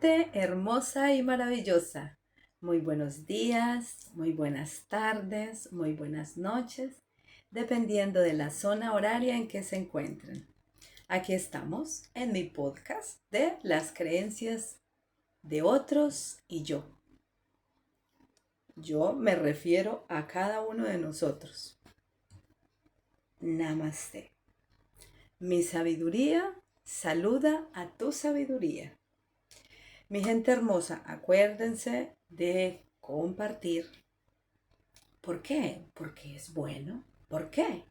Hermosa y maravillosa. Muy buenos días, muy buenas tardes, muy buenas noches, dependiendo de la zona horaria en que se encuentren. Aquí estamos en mi podcast de las creencias de otros y yo. Yo me refiero a cada uno de nosotros. Namaste. Mi sabiduría saluda a tu sabiduría. Mi gente hermosa, acuérdense de compartir. ¿Por qué? Porque es bueno. ¿Por qué?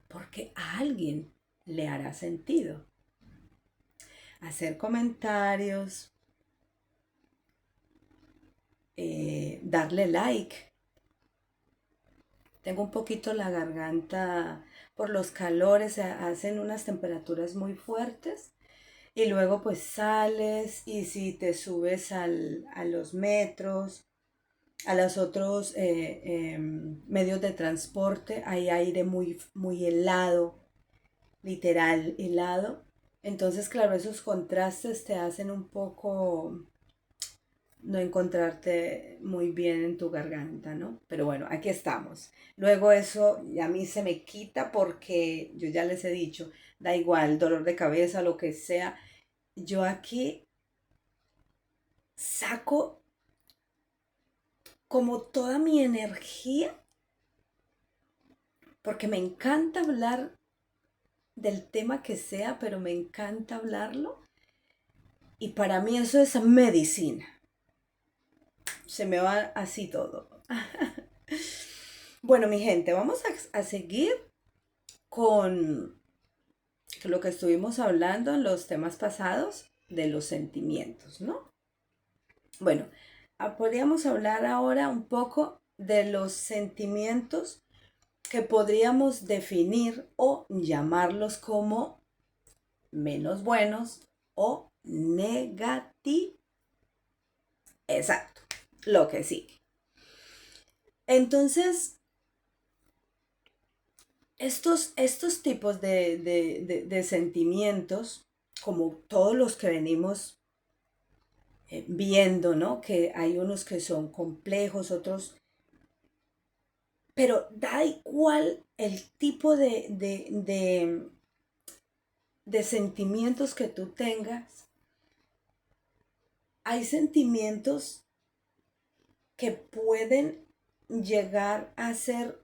Porque a alguien le hará sentido. Hacer comentarios, darle like. Tengo un poquito la garganta por los calores, hacen unas temperaturas muy fuertes y luego pues sales y si te subes a los metros a los otros medios de transporte hay aire muy helado, literal helado. Entonces, claro, esos contrastes te hacen un poco no encontrarte muy bien en tu garganta, ¿no? Pero bueno, aquí estamos. Luego eso a mí se me quita porque yo ya les he dicho, da igual, dolor de cabeza, lo que sea. Yo aquí saco como toda mi energía porque me encanta hablar del tema que sea, pero me encanta hablarlo. Y para mí eso es medicina. Se me va así todo. Bueno, mi gente, vamos a seguir con lo que estuvimos hablando en los temas pasados de los sentimientos, ¿no? Bueno, podríamos hablar ahora un poco de los sentimientos que podríamos definir o llamarlos como menos buenos o negativos. Exacto, lo que sigue. Entonces, estos tipos de sentimientos, como todos los que venimos viendo, ¿no? Que hay unos que son complejos, otros, pero da igual el tipo de sentimientos que tú tengas. Hay sentimientos que pueden llegar a ser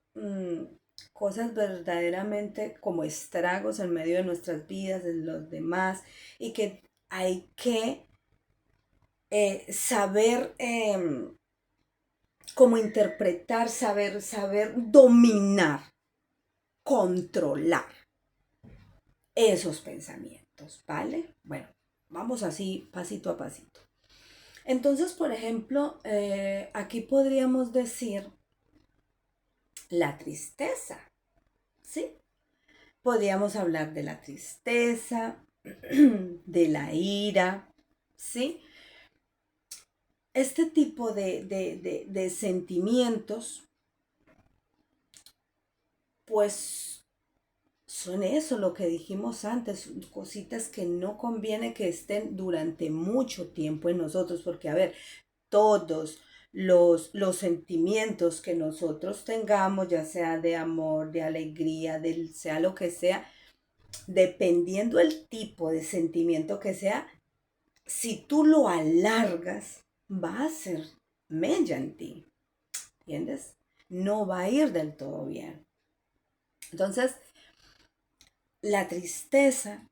cosas verdaderamente como estragos en medio de nuestras vidas, de los demás, y que hay que saber cómo interpretar, saber dominar, controlar esos pensamientos, ¿vale? Bueno, vamos así pasito a pasito. Entonces, por ejemplo, aquí podríamos decir la tristeza, ¿sí? Podríamos hablar de la tristeza, de la ira, ¿sí? Este tipo de sentimientos, pues son eso, lo que dijimos antes, cositas que no conviene que estén durante mucho tiempo en nosotros, porque a ver, todos los sentimientos que nosotros tengamos, ya sea de amor, de alegría, sea lo que sea, dependiendo el tipo de sentimiento que sea, si tú lo alargas, va a ser mella en ti, ¿entiendes? No va a ir del todo bien. Entonces, la tristeza,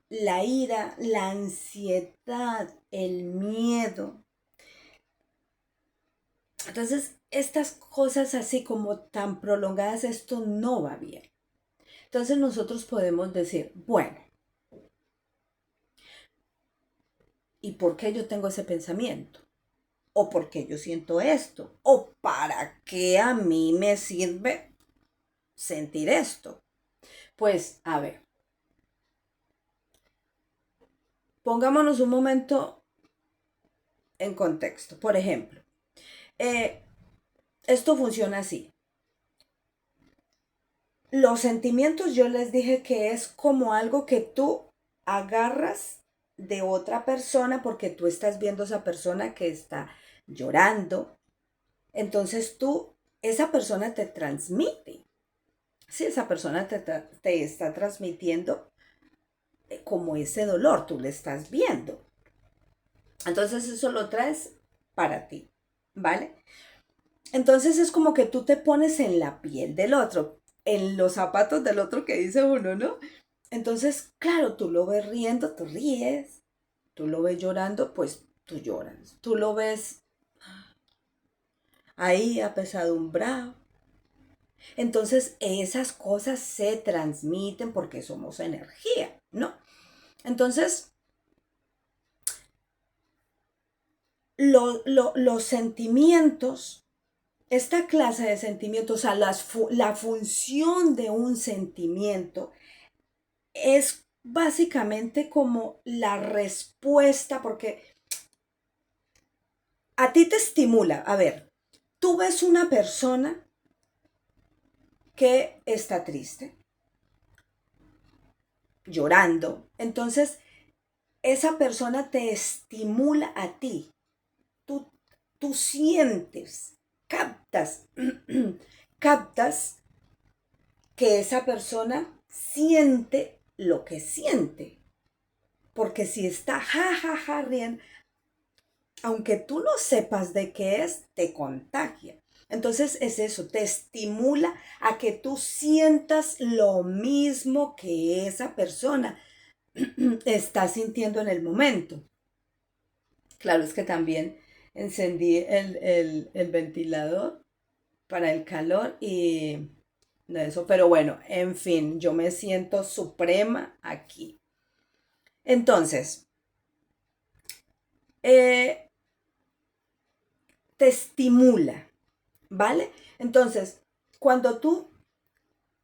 la ira, la ansiedad, el miedo. Entonces, estas cosas así como tan prolongadas, esto no va bien. Entonces nosotros podemos decir, bueno, ¿y por qué yo tengo ese pensamiento? ¿O por qué yo siento esto? ¿O para qué a mí me sirve sentir esto? Pues, a ver, pongámonos un momento en contexto. Por ejemplo, eh, esto funciona así. Los sentimientos yo les dije que es como algo que tú agarras de otra persona porque tú estás viendo a esa persona que está llorando. Entonces esa persona te transmite. Sí, esa persona te está transmitiendo como ese dolor, tú le estás viendo. Entonces eso lo traes para ti, ¿vale? Entonces es como que tú te pones en la piel del otro, en los zapatos del otro que dice uno, ¿no? Entonces, claro, tú lo ves riendo, tú ríes, tú lo ves llorando, pues tú lloras, tú lo ves ahí apesadumbrado. Entonces esas cosas se transmiten porque somos energía, ¿no? Entonces, los sentimientos, esta clase de sentimientos, o sea, la función de un sentimiento es básicamente como la respuesta, porque a ti te estimula. A ver, tú ves una persona que está triste, llorando, entonces esa persona te estimula a ti. Tú, tú sientes, captas, captas que esa persona siente lo que siente. Porque si está ja, riendo, aunque tú no sepas de qué es, te contagia. Entonces es eso, te estimula a que tú sientas lo mismo que esa persona está sintiendo en el momento. Claro, es que también encendí el ventilador para el calor y de eso, pero bueno, en fin, yo me siento suprema aquí. Entonces, eh, te estimula, ¿vale? Entonces, cuando tú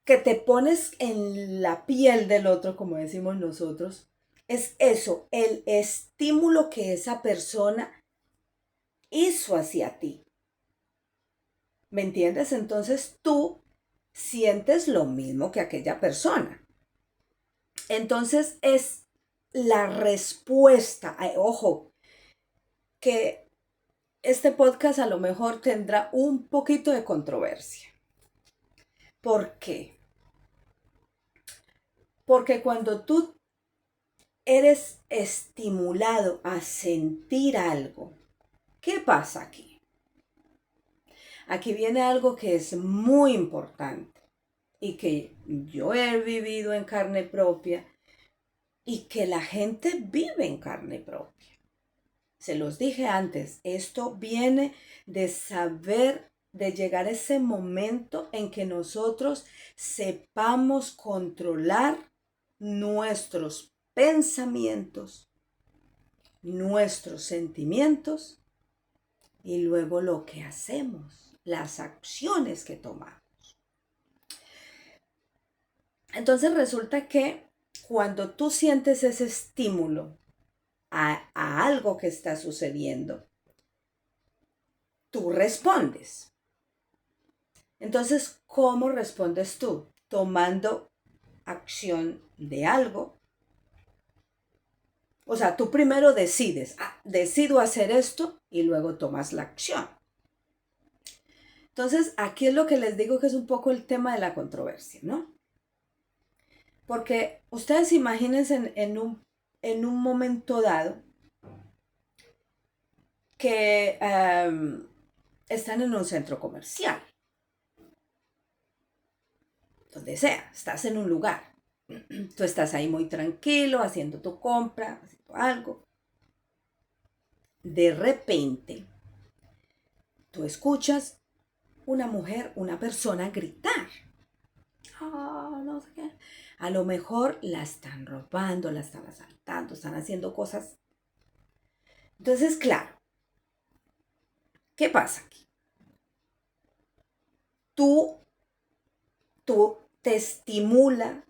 que te pones en la piel del otro, como decimos nosotros, es eso, el estímulo que esa persona hizo hacia ti. ¿Me entiendes? Entonces tú sientes lo mismo que aquella persona. Entonces es la respuesta. Ay, ojo, que este podcast a lo mejor tendrá un poquito de controversia. ¿Por qué? Porque cuando tú eres estimulado a sentir algo, ¿qué pasa aquí? Aquí viene algo que es muy importante y que yo he vivido en carne propia y que la gente vive en carne propia. Se los dije antes, esto viene de saber, de llegar a ese momento en que nosotros sepamos controlar nuestros pensamientos, nuestros sentimientos y luego lo que hacemos, las acciones que tomamos. Entonces resulta que cuando tú sientes ese estímulo a algo que está sucediendo, tú respondes. Entonces, ¿cómo respondes tú? Tomando acción de algo. O sea, tú primero decides, decido hacer esto y luego tomas la acción. Entonces, aquí es lo que les digo que es un poco el tema de la controversia, ¿no? Porque ustedes imagínense en un momento dado que están en un centro comercial, donde sea, estás en un lugar. Tú estás ahí muy tranquilo, haciendo tu compra, haciendo algo. De repente, tú escuchas una mujer, una persona gritar. Oh, no sé qué. A lo mejor la están robando, la están asaltando, están haciendo cosas. Entonces, claro, ¿qué pasa aquí? Tú, tú te estimula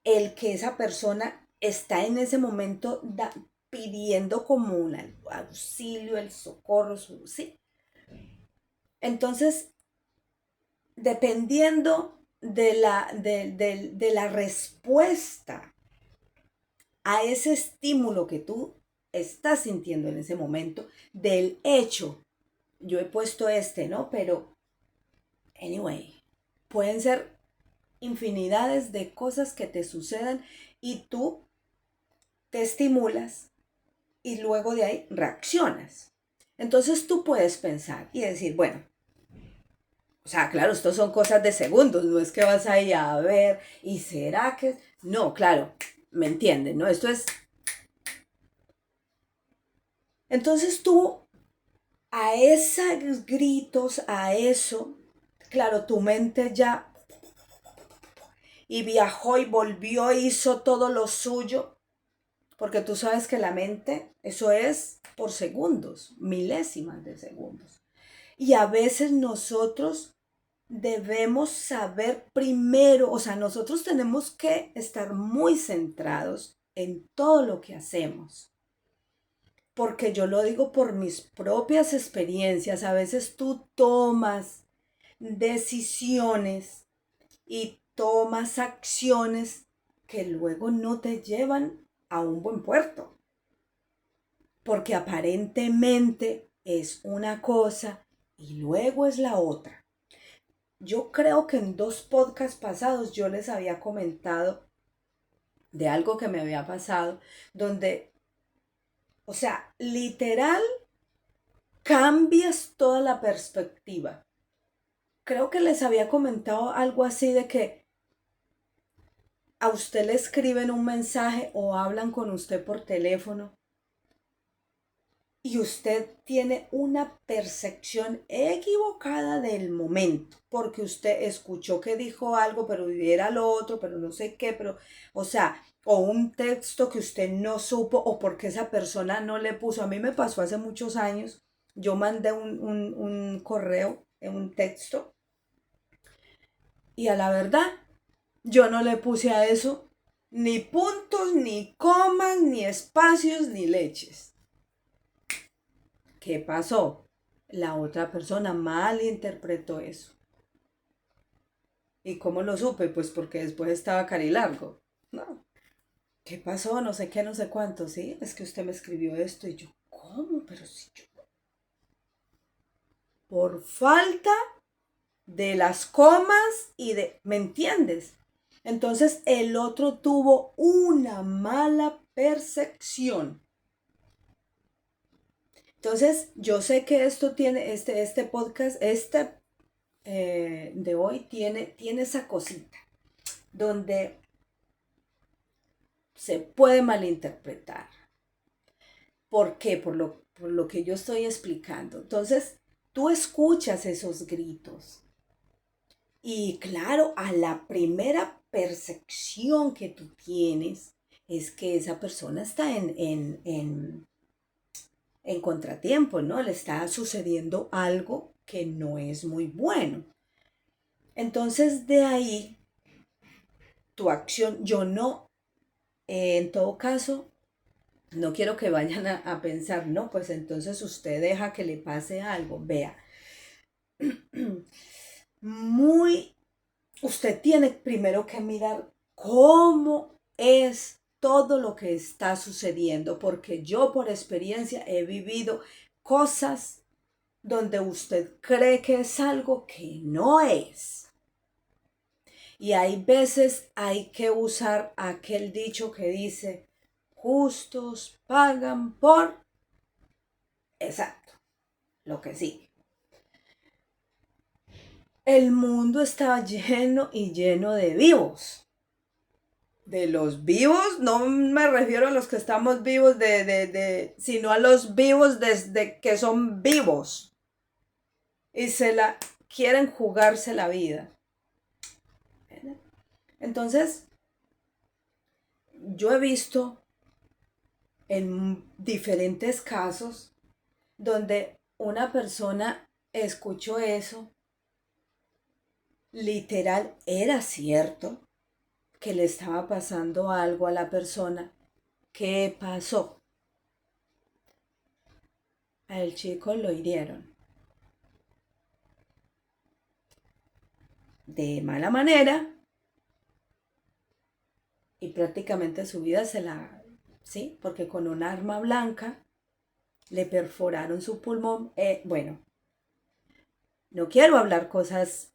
el que esa persona está en ese momento pidiendo como un auxilio, el socorro, ¿sí? Entonces, dependiendo de la respuesta a ese estímulo que tú estás sintiendo en ese momento del hecho. Yo he puesto ¿no? Pero, anyway, pueden ser infinidades de cosas que te sucedan y tú te estimulas y luego de ahí reaccionas. Entonces tú puedes pensar y decir, bueno, o sea, claro, esto son cosas de segundos, no es que vas ahí a ver y será que... No, claro, me entienden, ¿no? Esto es... Entonces tú a esos gritos, a eso, claro, tu mente ya y viajó y volvió, hizo todo lo suyo, porque tú sabes que la mente, eso es por segundos, milésimas de segundos. Y a veces nosotros debemos saber primero, o sea, nosotros tenemos que estar muy centrados en todo lo que hacemos. Porque yo lo digo por mis propias experiencias, a veces tú tomas decisiones y tomas acciones que luego no te llevan a un buen puerto. Porque aparentemente es una cosa y luego es la otra. Yo creo que en 2 podcasts pasados yo les había comentado de algo que me había pasado, donde, o sea, literal, cambias toda la perspectiva. Creo que les había comentado algo así de que a usted le escriben un mensaje o hablan con usted por teléfono y usted tiene una percepción equivocada del momento, porque usted escuchó que dijo algo, pero era lo otro, pero no sé qué, pero, o sea, o un texto que usted no supo, o porque esa persona no le puso. A mí me pasó hace muchos años, yo mandé un correo, un texto, y a la verdad, yo no le puse a eso ni puntos, ni comas, ni espacios, ni leches. ¿Qué pasó? La otra persona malinterpretó eso. ¿Y cómo lo supe? Pues porque después estaba carilargo. No. ¿Qué pasó? No sé qué, no sé cuánto. Sí, es que usted me escribió esto y yo, ¿cómo? Pero si yo... Por falta de las comas y de... ¿Me entiendes? Entonces el otro tuvo una mala percepción. Entonces yo sé que esto tiene, este podcast, de hoy tiene esa cosita donde se puede malinterpretar. ¿Por qué? Por lo que yo estoy explicando. Entonces, tú escuchas esos gritos y claro, a la primera percepción que tú tienes es que esa persona está en contratiempo, ¿no? Le está sucediendo algo que no es muy bueno. Entonces, de ahí, tu acción, yo no, en todo caso, no quiero que vayan a pensar, no, pues entonces usted deja que le pase algo. Vea, muy, usted tiene primero que mirar cómo es todo lo que está sucediendo, porque yo por experiencia he vivido cosas donde usted cree que es algo que no es. Y hay veces hay que usar aquel dicho que dice, justos pagan por... Exacto, lo que sigue. El mundo está lleno y lleno de vivos. De los vivos, no me refiero a los que estamos vivos sino a los vivos desde que son vivos. Y quieren jugarse la vida. Entonces, yo he visto en diferentes casos donde una persona escuchó eso, literal, era cierto que le estaba pasando algo a la persona. ¿Qué pasó? Al chico lo hirieron de mala manera y prácticamente su vida ¿sí? Porque con un arma blanca le perforaron su pulmón. Bueno, no quiero hablar cosas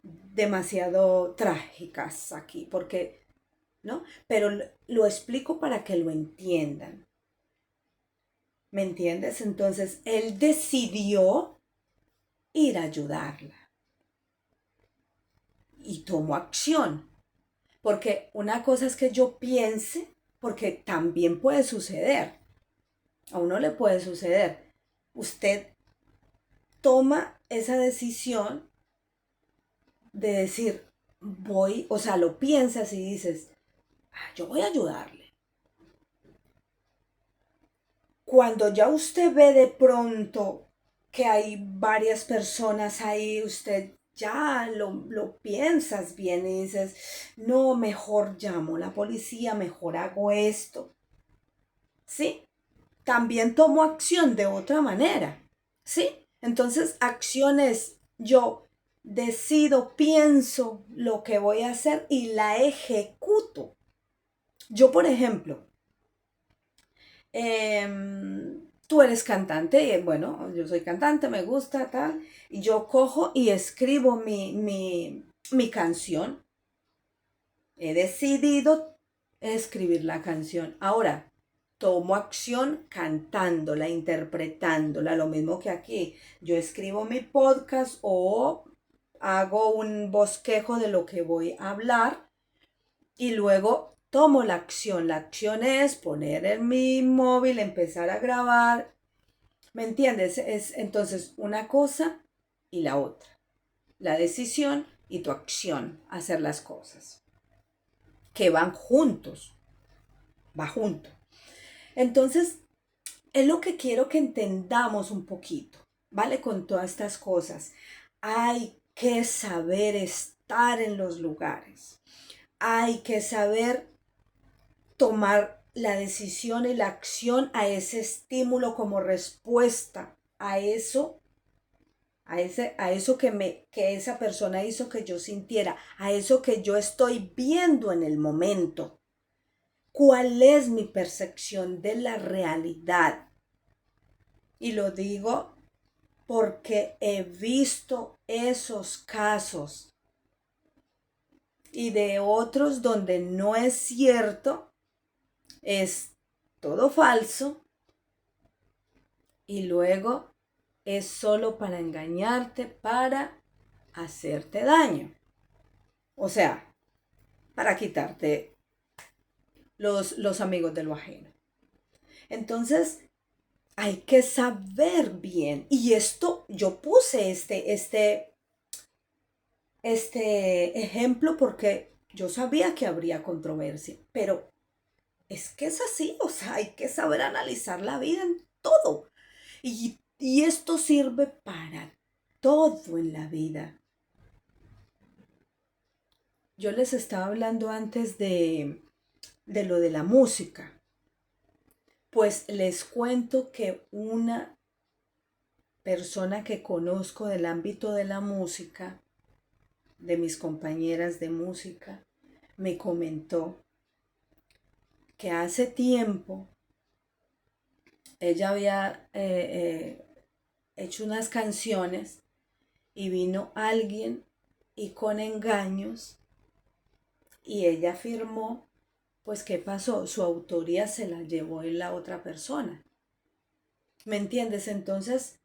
demasiado trágicas aquí, porque, ¿no? Pero lo explico para que lo entiendan. ¿Me entiendes? Entonces, él decidió ir a ayudarla y tomó acción. Porque una cosa es que yo piense, porque también puede suceder. A uno le puede suceder. Usted toma esa decisión de decir, voy, o sea, lo piensas y dices, yo voy a ayudarle. Cuando ya usted ve de pronto que hay varias personas ahí, usted ya lo piensas bien y dices, no, mejor llamo a la policía, mejor hago esto. ¿Sí? También tomo acción de otra manera. ¿Sí? Entonces, acción es yo decido, pienso lo que voy a hacer y la ejecuto. Yo, por ejemplo, tú eres cantante y bueno, yo soy cantante, me gusta tal, y yo cojo y escribo mi canción. He decidido escribir la canción. Ahora, tomo acción cantándola, interpretándola, lo mismo que aquí. Yo escribo mi podcast o hago un bosquejo de lo que voy a hablar y luego tomo la acción. La acción es poner en mi móvil, empezar a grabar. ¿Me entiendes? Es entonces una cosa y la otra. La decisión y tu acción, hacer las cosas que van juntos, va junto. Entonces, es lo que quiero que entendamos un poquito, ¿vale? Con todas estas cosas. Hay que saber estar en los lugares. Hay que saber tomar la decisión y la acción a ese estímulo como respuesta a eso, a eso que esa persona hizo que yo sintiera, a eso que yo estoy viendo en el momento. ¿Cuál es mi percepción de la realidad? Y lo digo porque he visto esos casos y de otros donde no es cierto, es todo falso y luego es solo para engañarte, para hacerte daño. O sea, para quitarte los amigos de lo ajeno. Entonces, hay que saber bien. Y esto, yo puse este ejemplo porque yo sabía que habría controversia, pero es que es así, o sea, hay que saber analizar la vida en todo. Y esto sirve para todo en la vida. Yo les estaba hablando antes de lo de la música. Pues les cuento que una persona que conozco del ámbito de la música, de mis compañeras de música, me comentó que hace tiempo ella había hecho unas canciones y vino alguien y con engaños y ella afirmó, pues ¿qué pasó? Su autoría se la llevó en la otra persona. ¿Me entiendes? Entonces,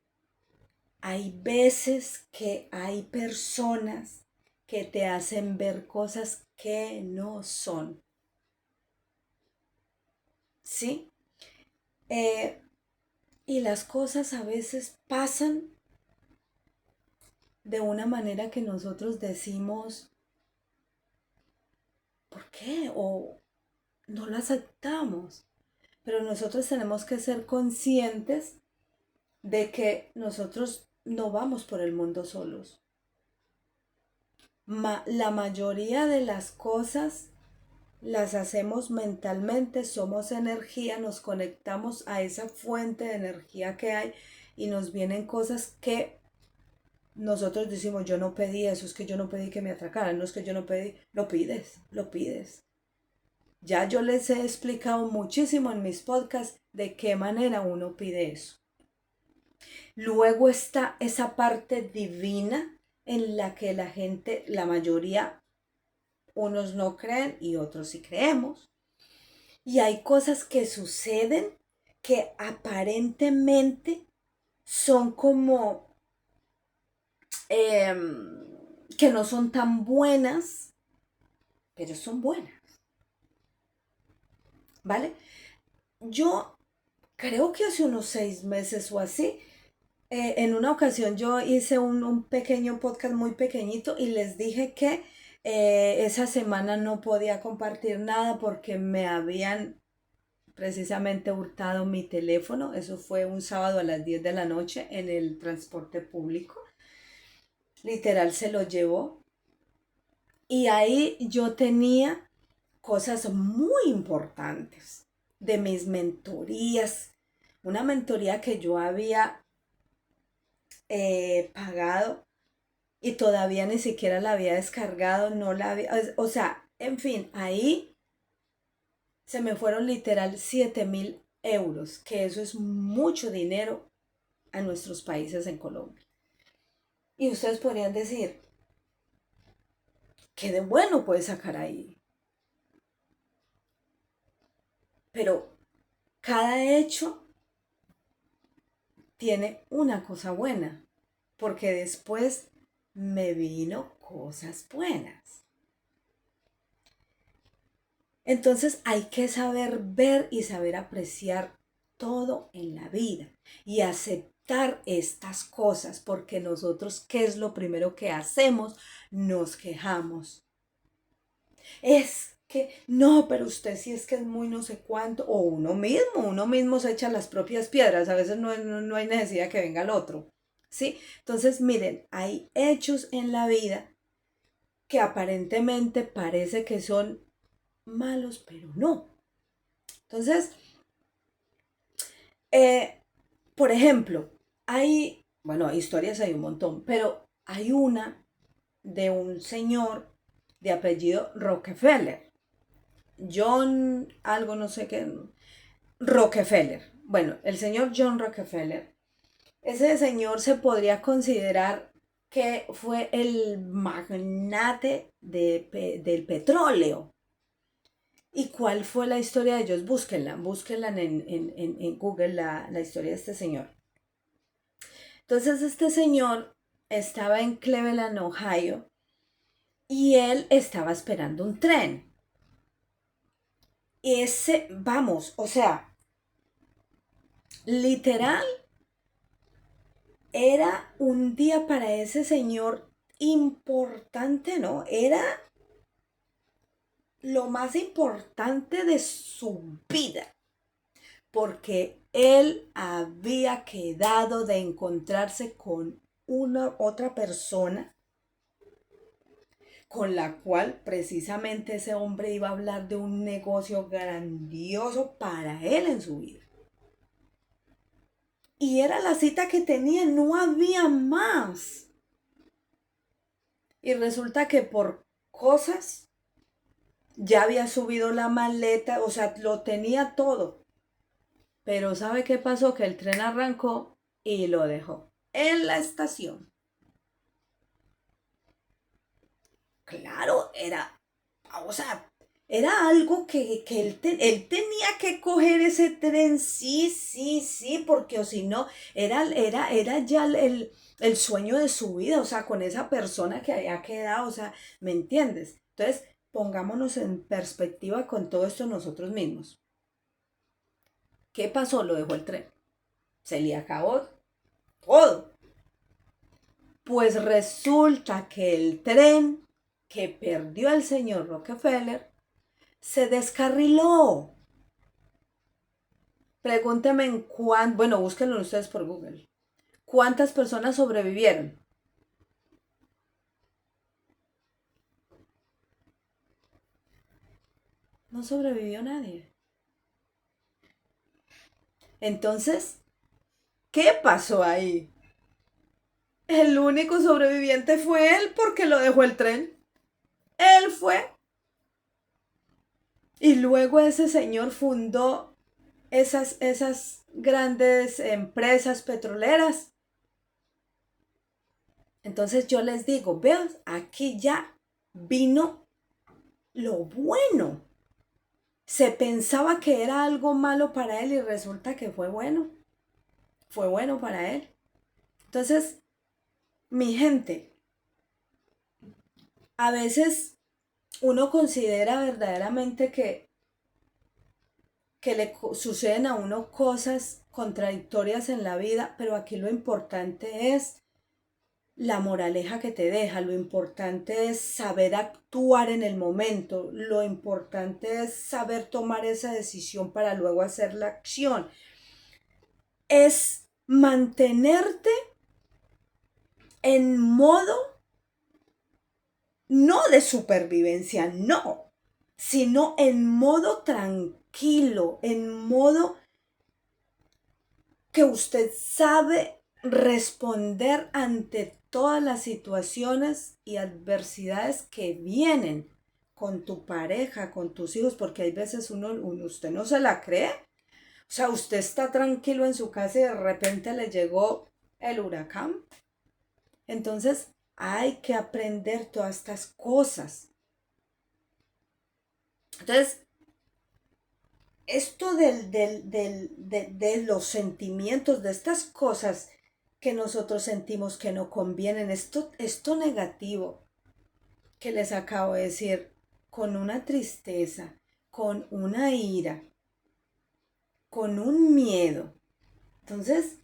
hay veces que hay personas que te hacen ver cosas que no son. ¿Sí? Eh, y las cosas a veces pasan de una manera que nosotros decimos, ¿por qué? O no lo aceptamos. Pero nosotros tenemos que ser conscientes de que nosotros no vamos por el mundo solos. La mayoría de las cosas las hacemos mentalmente, somos energía, nos conectamos a esa fuente de energía que hay y nos vienen cosas que nosotros decimos, yo no pedí eso, es que yo no pedí que me atracaran, no es que yo no pedí, lo pides, Ya yo les he explicado muchísimo en mis podcasts de qué manera uno pide eso. Luego está esa parte divina en la que la gente, la mayoría, unos no creen y otros sí creemos. Y hay cosas que suceden que aparentemente son como eh, que no son tan buenas, pero son buenas, ¿vale? Yo creo que hace unos 6 meses o así, en una ocasión yo hice un pequeño podcast muy pequeñito y les dije que esa semana no podía compartir nada porque me habían precisamente hurtado mi teléfono. Eso fue un sábado a las 10 de la noche en el transporte público. Literal se lo llevó. Y ahí yo tenía cosas muy importantes de mis mentorías. Una mentoría que yo había pagado y todavía ni siquiera la había descargado, no la había, o sea, en fin, ahí se me fueron literal 7.000 euros, que eso es mucho dinero a nuestros países en Colombia. Y ustedes podrían decir, ¿qué de bueno puede sacar ahí? Pero cada hecho tiene una cosa buena, porque después me vino cosas buenas. Entonces hay que saber ver y saber apreciar todo en la vida y aceptar estas cosas, porque nosotros, ¿qué es lo primero que hacemos? Nos quejamos. Es que no, pero usted sí es que es muy no sé cuánto, o uno mismo se echa las propias piedras, a veces no hay necesidad que venga el otro, ¿sí? Entonces, miren, hay hechos en la vida que aparentemente parece que son malos, pero no. Entonces, eh, por ejemplo, bueno, historias hay un montón, pero hay una de un señor de apellido Rockefeller. John, algo no sé qué, Rockefeller. Bueno, el señor John Rockefeller. Ese señor se podría considerar que fue el magnate del petróleo. ¿Y cuál fue la historia de ellos? Búsquenla en Google, la historia de este señor. Entonces este señor estaba en Cleveland, Ohio, y él estaba esperando un tren. Vamos, o sea, literal, era un día para ese señor importante, ¿no? Era lo más importante de su vida, porque él había quedado de encontrarse con una otra persona con la cual precisamente ese hombre iba a hablar de un negocio grandioso para él en su vida. Y era la cita que tenía, no había más. Y resulta que por cosas ya había subido la maleta, o sea, lo tenía todo. Pero ¿sabe qué pasó? Que el tren arrancó y lo dejó en la estación. Claro, o sea, era algo que él tenía que coger ese tren, sí, sí, sí, porque o si no, era ya el sueño de su vida, o sea, con esa persona que había quedado, o sea, ¿me entiendes? Entonces, pongámonos en perspectiva con todo esto nosotros mismos. ¿Qué pasó? Lo dejó el tren. Se le acabó todo. Pues resulta que el tren que perdió el señor Rockefeller se descarriló. Pregúnteme bueno, búsquenlo ustedes por Google. ¿Cuántas personas sobrevivieron? No sobrevivió nadie. Entonces, ¿qué pasó ahí? El único sobreviviente fue él porque lo dejó el tren. Él fue. Y luego ese señor fundó esas grandes empresas petroleras. Entonces yo les digo, vean, aquí ya vino lo bueno. Se pensaba que era algo malo para él y resulta que fue bueno. Fue bueno para él. Entonces, mi gente, a veces uno considera verdaderamente que suceden a uno cosas contradictorias en la vida, pero aquí lo importante es la moraleja que te deja, lo importante es saber actuar en el momento, lo importante es saber tomar esa decisión para luego hacer la acción, es mantenerte en modo no de supervivencia, no, sino en modo tranquilo, en modo que usted sabe responder ante todas las situaciones y adversidades que vienen con tu pareja, con tus hijos, porque hay veces usted no se la cree. O sea, usted está tranquilo en su casa y de repente le llegó el huracán. Entonces, hay que aprender todas estas cosas. Entonces, esto de los sentimientos, de estas cosas que nosotros sentimos que no convienen, esto negativo que les acabo de decir, con una tristeza, con una ira, con un miedo. Entonces,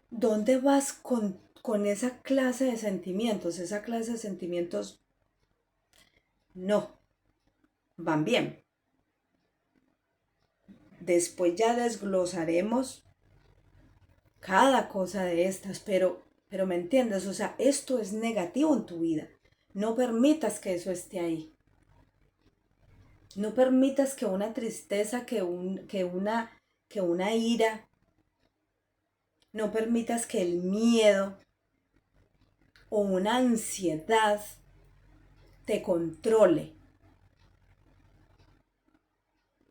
¿dónde vas con esa clase de sentimientos? Esa clase de sentimientos no van bien. Después ya desglosaremos cada cosa de estas, pero me entiendes, o sea, esto es negativo en tu vida. No permitas que eso esté ahí. No permitas que una tristeza, que una ira, no permitas que el miedo o una ansiedad te controle.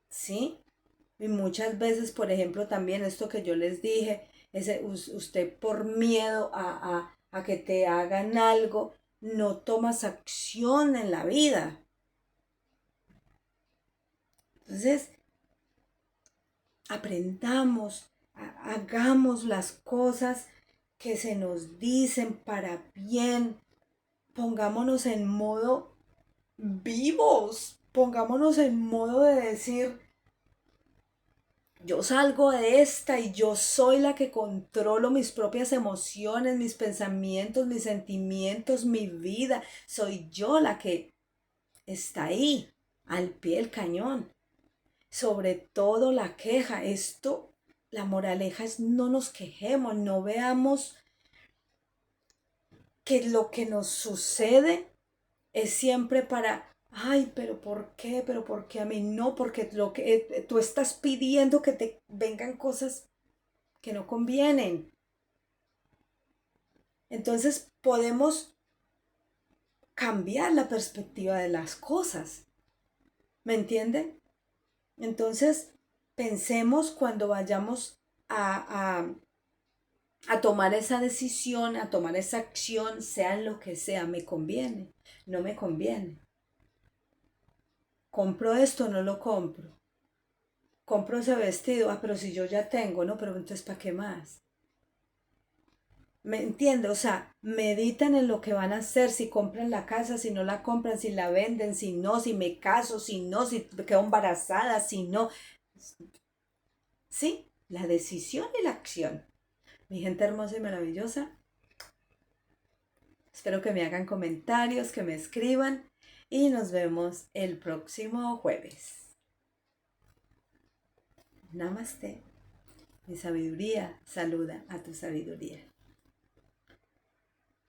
¿Sí? Y muchas veces, por ejemplo, también esto que yo les dije, usted por miedo a que te hagan algo, no tomas acción en la vida. Entonces, aprendamos, hagamos las cosas que se nos dicen para bien. Pongámonos en modo vivos, pongámonos en modo de decir, yo salgo de esta y yo soy la que controlo mis propias emociones, mis pensamientos, mis sentimientos, mi vida. Soy yo la que está ahí, al pie del cañón. Sobre todo la queja. La moraleja es no nos quejemos, no veamos que lo que nos sucede es siempre para, ay, pero ¿por qué a mí no? Porque lo que tú estás pidiendo que te vengan cosas que no convienen. Entonces podemos cambiar la perspectiva de las cosas. ¿Me entiende? Entonces pensemos cuando vayamos a tomar esa decisión, a tomar esa acción, sea en lo que sea, me conviene, no me conviene. ¿Compro esto o no lo compro? ¿Compro ese vestido? Ah, pero si yo ya tengo, no, pero entonces ¿para qué más? ¿Me entiende? O sea, mediten en lo que van a hacer, si compran la casa, si no la compran, si la venden, si no, si me caso, si no, si quedo embarazada, si no. Sí, la decisión y la acción. Mi gente hermosa y maravillosa, espero que me hagan comentarios, que me escriban y nos vemos el próximo jueves. Namaste. Mi sabiduría saluda a tu sabiduría.